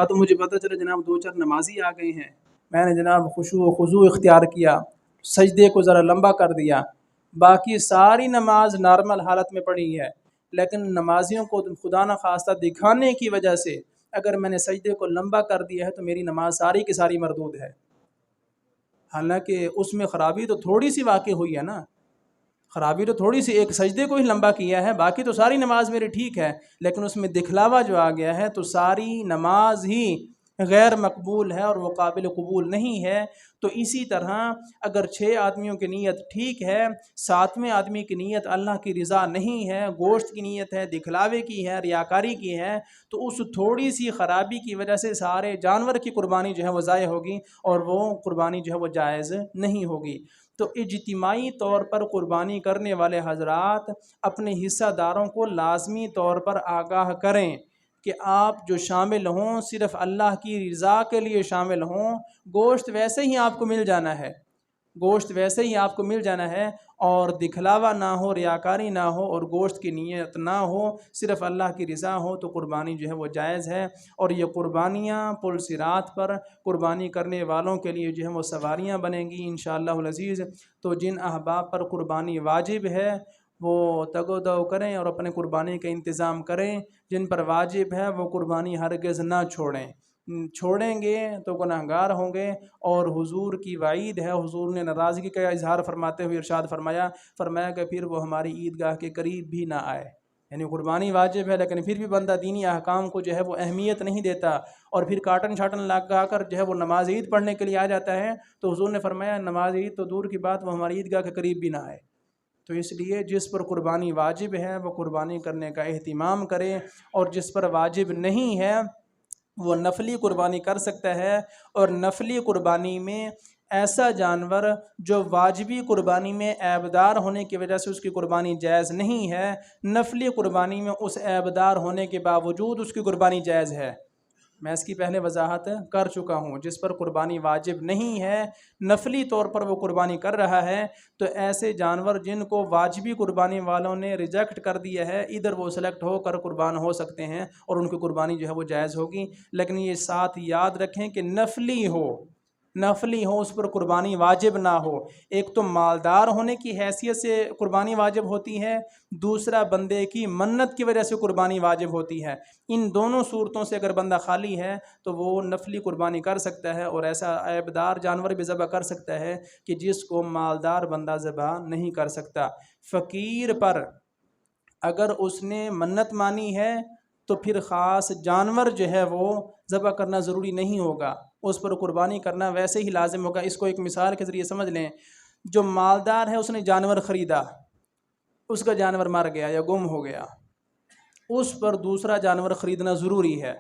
تو مجھے پتہ چلا جناب 2-4 نمازی آ گئے ہیں، میں نے جناب خشوع و خضوع اختیار کیا، سجدے کو ذرا لمبا کر دیا، باقی ساری نماز نارمل حالت میں پڑھی ہے، لیکن نمازیوں کو خدا نخواستہ دکھانے کی وجہ سے اگر میں نے سجدے کو لمبا کر دیا ہے تو میری نماز ساری کی ساری مردود ہے۔ حالانکہ اس میں خرابی تو تھوڑی سی واقع ہوئی ہے نا، خرابی تو تھوڑی سی ایک سجدے کو ہی لمبا کیا ہے، باقی تو ساری نماز میری ٹھیک ہے، لیکن اس میں دکھلاوا جو آ گیا ہے تو ساری نماز ہی غیر مقبول ہے اور وہ قابل قبول نہیں ہے۔ تو اسی طرح اگر 6 آدمیوں کی نیت ٹھیک ہے، 7ویں آدمی کی نیت اللہ کی رضا نہیں ہے، گوشت کی نیت ہے، دکھلاوے کی ہے، ریاکاری کی ہے، تو اس تھوڑی سی خرابی کی وجہ سے سارے جانور کی قربانی جو ہے وہ ضائع ہوگی اور وہ قربانی جو ہے وہ جائز نہیں ہوگی۔ تو اجتماعی طور پر قربانی کرنے والے حضرات اپنے حصہ داروں کو لازمی طور پر آگاہ کریں کہ آپ جو شامل ہوں صرف اللہ کی رضا کے لیے شامل ہوں، گوشت ویسے ہی آپ کو مل جانا ہے، گوشت ویسے ہی آپ کو مل جانا ہے، اور دکھلاوا نہ ہو، ریاکاری نہ ہو اور گوشت کی نیت نہ ہو، صرف اللہ کی رضا ہو تو قربانی جو ہے وہ جائز ہے۔ اور یہ قربانیاں پل صراط پر قربانی کرنے والوں کے لیے جو ہے وہ سواریاں بنیں گی انشاءاللہ العزیز۔ تو جن احباب پر قربانی واجب ہے وہ تگ و دو کریں اور اپنے قربانی کا انتظام کریں، جن پر واجب ہے وہ قربانی ہرگز نہ چھوڑیں گے تو گناہگار ہوں گے، اور حضور کی وعید ہے، حضور نے ناراضگی کا اظہار فرماتے ہوئے ارشاد فرمایا کہ پھر وہ ہماری عیدگاہ کے قریب بھی نہ آئے۔ یعنی قربانی واجب ہے لیکن پھر بھی بندہ دینی احکام کو جو ہے وہ اہمیت نہیں دیتا اور پھر کاٹن چھاٹن لگا کر جو ہے وہ نماز عید پڑھنے کے لیے آ جاتا ہے، تو حضور نے فرمایا نماز عید تو دور کی بات، وہ ہماری عیدگاہ کے قریب بھی نہ آئے۔ تو اس لیے جس پر قربانی واجب ہے وہ قربانی کرنے کا اہتمام کرے، اور جس پر واجب نہیں ہے وہ نفلی قربانی کر سکتا ہے۔ اور نفلی قربانی میں ایسا جانور جو واجبی قربانی میں عیبدار ہونے کی وجہ سے اس کی قربانی جائز نہیں ہے، نفلی قربانی میں اس عیبدار ہونے کے باوجود اس کی قربانی جائز ہے۔ میں اس کی پہلے وضاحت کر چکا ہوں، جس پر قربانی واجب نہیں ہے نفلی طور پر وہ قربانی کر رہا ہے، تو ایسے جانور جن کو واجبی قربانی والوں نے ریجیکٹ کر دیا ہے ادھر وہ سلیکٹ ہو کر قربان ہو سکتے ہیں اور ان کی قربانی جو ہے وہ جائز ہوگی۔ لیکن یہ ساتھ یاد رکھیں کہ نفلی ہو اس پر قربانی واجب نہ ہو۔ ایک تو مالدار ہونے کی حیثیت سے قربانی واجب ہوتی ہے، دوسرا بندے کی منت کی وجہ سے قربانی واجب ہوتی ہے۔ ان دونوں صورتوں سے اگر بندہ خالی ہے تو وہ نفلی قربانی کر سکتا ہے، اور ایسا عیبدار جانور بھی ذبح کر سکتا ہے کہ جس کو مالدار بندہ ذبح نہیں کر سکتا۔ فقیر پر اگر اس نے منت مانی ہے تو پھر خاص جانور جو ہے وہ ذبح کرنا ضروری نہیں ہوگا، اس پر قربانی کرنا ویسے ہی لازم ہوگا۔ اس کو ایک مثال کے ذریعے سمجھ لیں، جو مالدار ہے اس نے جانور خریدا، اس کا جانور مر گیا یا گم ہو گیا، اس پر دوسرا جانور خریدنا ضروری ہے،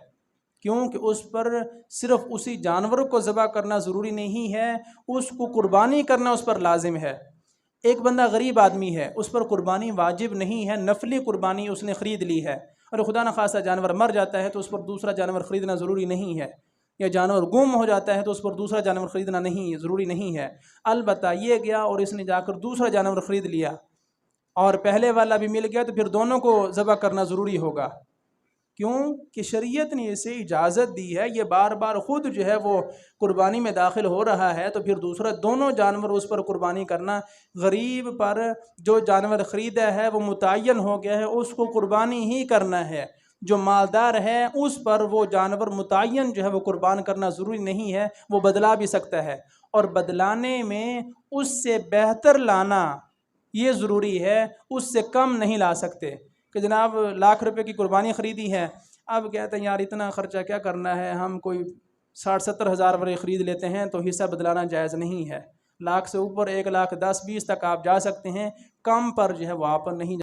کیونکہ اس پر صرف اسی جانور کو ذبح کرنا ضروری نہیں ہے، اس کو قربانی کرنا اس پر لازم ہے۔ ایک بندہ غریب آدمی ہے، اس پر قربانی واجب نہیں ہے، نفلی قربانی اس نے خرید لی ہے، اور خدا نخواستہ جانور مر جاتا ہے تو اس پر دوسرا جانور خریدنا ضروری نہیں ہے، یا جانور گم ہو جاتا ہے تو اس پر دوسرا جانور خریدنا ضروری نہیں ہے۔ البتہ یہ گیا اور اس نے جا کر دوسرا جانور خرید لیا اور پہلے والا بھی مل گیا تو پھر دونوں کو ذبح کرنا ضروری ہوگا، کیوں کہ شریعت نے اسے اجازت دی ہے، یہ بار بار خود جو ہے وہ قربانی میں داخل ہو رہا ہے، تو پھر دوسرا دونوں جانور اس پر قربانی کرنا، غریب پر جو جانور خریدا ہے وہ متعین ہو گیا ہے، اس کو قربانی ہی کرنا ہے۔ جو مالدار ہے اس پر وہ جانور متعین جو ہے وہ قربان کرنا ضروری نہیں ہے، وہ بدلا بھی سکتا ہے، اور بدلانے میں اس سے بہتر لانا یہ ضروری ہے، اس سے کم نہیں لا سکتے۔ کہ جناب 1,00,000 روپے کی قربانی خریدی ہے، اب کہتے ہیں یار اتنا خرچہ کیا کرنا ہے، ہم کوئی 60-70 ہزار والے خرید لیتے ہیں، تو حصہ بدلانا جائز نہیں ہے۔ 1,00,000 سے اوپر 1,10,20 تک آپ جا سکتے ہیں، کم پر جو ہے وہ آپ نہیں